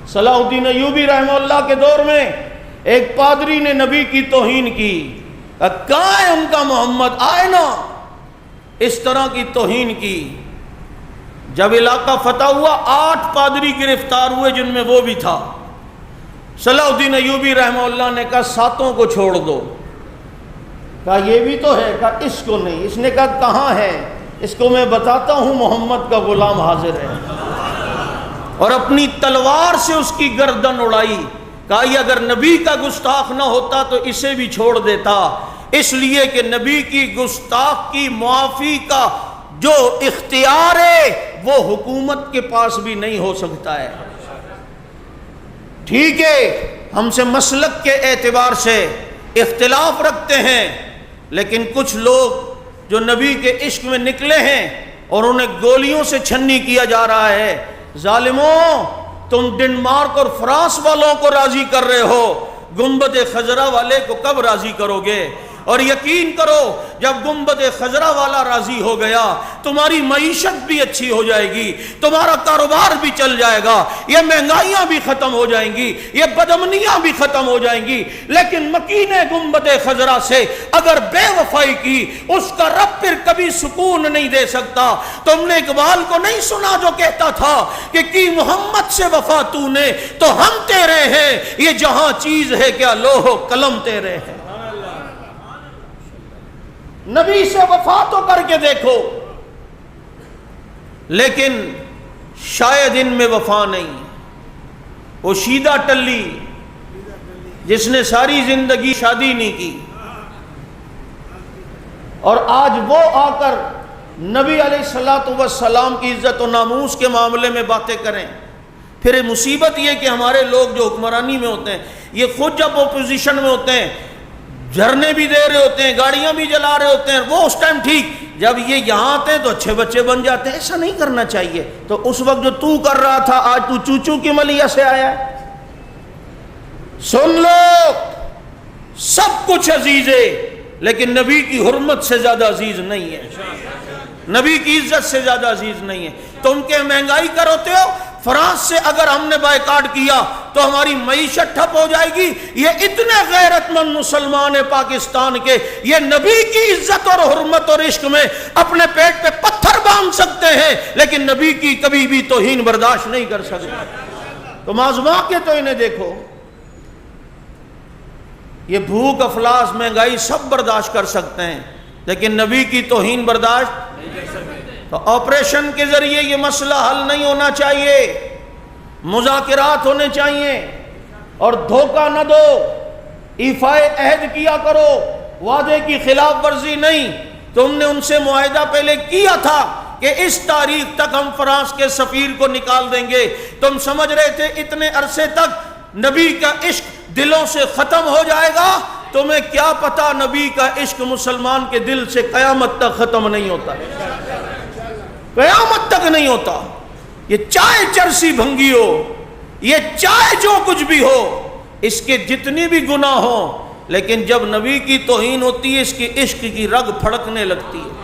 صلاح الدین ایوبی رحمہ اللہ کے دور میں ایک پادری نے نبی کی توہین کی، کہاں ہے ان کا محمد، آئے نا، اس طرح کی توہین کی۔ جب علاقہ فتح ہوا 8 پادری گرفتار ہوئے جن میں وہ بھی تھا۔ صلاح الدین ایوبی رحمہ اللہ نے کہا 7 کو چھوڑ دو۔ کہا یہ بھی تو ہے، کہا اس کو نہیں۔ اس نے کہا کہاں ہے، اس کو میں بتاتا ہوں، محمد کا غلام حاضر ہے، اور اپنی تلوار سے اس کی گردن اڑائی۔ کہا یہ اگر نبی کا گستاخ نہ ہوتا تو اسے بھی چھوڑ دیتا، اس لیے کہ نبی کی گستاخ کی معافی کا جو اختیار ہے وہ حکومت کے پاس بھی نہیں ہو سکتا ہے۔ ٹھیک ہے، ہم سے مسلک کے اعتبار سے اختلاف رکھتے ہیں، لیکن کچھ لوگ جو نبی کے عشق میں نکلے ہیں اور انہیں گولیوں سے چھنی کیا جا رہا ہے، ظالموں تم ڈنمارک اور فرانس والوں کو راضی کر رہے ہو، گنبد خضرا والے کو کب راضی کرو گے؟ اور یقین کرو جب گنبد خضرا والا راضی ہو گیا تمہاری معیشت بھی اچھی ہو جائے گی، تمہارا کاروبار بھی چل جائے گا، یہ مہنگائیاں بھی ختم ہو جائیں گی، یہ بدامنیاں بھی ختم ہو جائیں گی۔ لیکن مکین گنبد خضرا سے اگر بے وفائی کی، اس کا رب پھر کبھی سکون نہیں دے سکتا۔ تم نے اقبال کو نہیں سنا جو کہتا تھا کہ کی محمد سے وفا تو نے تو ہم تیرے ہیں، یہ جہاں چیز ہے کیا لوح و قلم تیرے ہیں۔ نبی سے وفا تو کر کے دیکھو، لیکن شاید ان میں وفا نہیں۔ وہ شیدہ ٹلی جس نے ساری زندگی شادی نہیں کی، اور آج وہ آ کر نبی علیہ السلام کی عزت و ناموس کے معاملے میں باتیں کریں۔ پھر مصیبت یہ کہ ہمارے لوگ جو حکمرانی میں ہوتے ہیں، یہ خود جب اپوزیشن میں ہوتے ہیں جھرنے بھی دے رہے ہوتے ہیں، گاڑیاں بھی جلا رہے ہوتے ہیں، وہ اس ٹائم ٹھیک، جب یہ یہاں آتے ہیں تو اچھے بچے بن جاتے ہیں۔ ایسا نہیں کرنا چاہیے۔ تو اس وقت جو تو کر رہا تھا آج تو چوچو کی ملیہ سے آیا ہے۔ سن لو، سب کچھ عزیز ہے لیکن نبی کی حرمت سے زیادہ عزیز نہیں ہے، نبی کی عزت سے زیادہ عزیز نہیں ہے۔ تم کے مہنگائی کروتے ہو، فرانس سے اگر ہم نے بائیکاٹ کیا تو ہماری معیشت ٹھپ ہو جائے گی۔ یہ اتنے غیرت مند مسلمان ہیں پاکستان کے، یہ نبی کی عزت اور حرمت اور عشق میں اپنے پیٹ پہ پتھر باندھ سکتے ہیں، لیکن نبی کی کبھی بھی توہین برداشت نہیں کر سکتے۔ تم آزما کے تو انہیں دیکھو، یہ بھوک افلاس مہنگائی سب برداشت کر سکتے ہیں، لیکن نبی کی توہین برداشت نہیں کر سکتے۔ تو آپریشن کے ذریعے یہ مسئلہ حل نہیں ہونا چاہیے، مذاکرات ہونے چاہیے، اور دھوکہ نہ دو، ایفائے عہد کیا کرو، وعدے کی خلاف ورزی نہیں۔ تم نے ان سے معاہدہ پہلے کیا تھا کہ اس تاریخ تک ہم فرانس کے سفیر کو نکال دیں گے، تم سمجھ رہے تھے اتنے عرصے تک نبی کا عشق دلوں سے ختم ہو جائے گا؟ تمہیں کیا پتا نبی کا عشق مسلمان کے دل سے قیامت تک ختم نہیں ہوتا، قیامت تک نہیں ہوتا۔ یہ چاہے چرسی بھنگی ہو، یہ چاہے جو کچھ بھی ہو، اس کے جتنی بھی گناہ ہوں، لیکن جب نبی کی توہین ہوتی ہے اس کی عشق کی رگ پھڑکنے لگتی ہے۔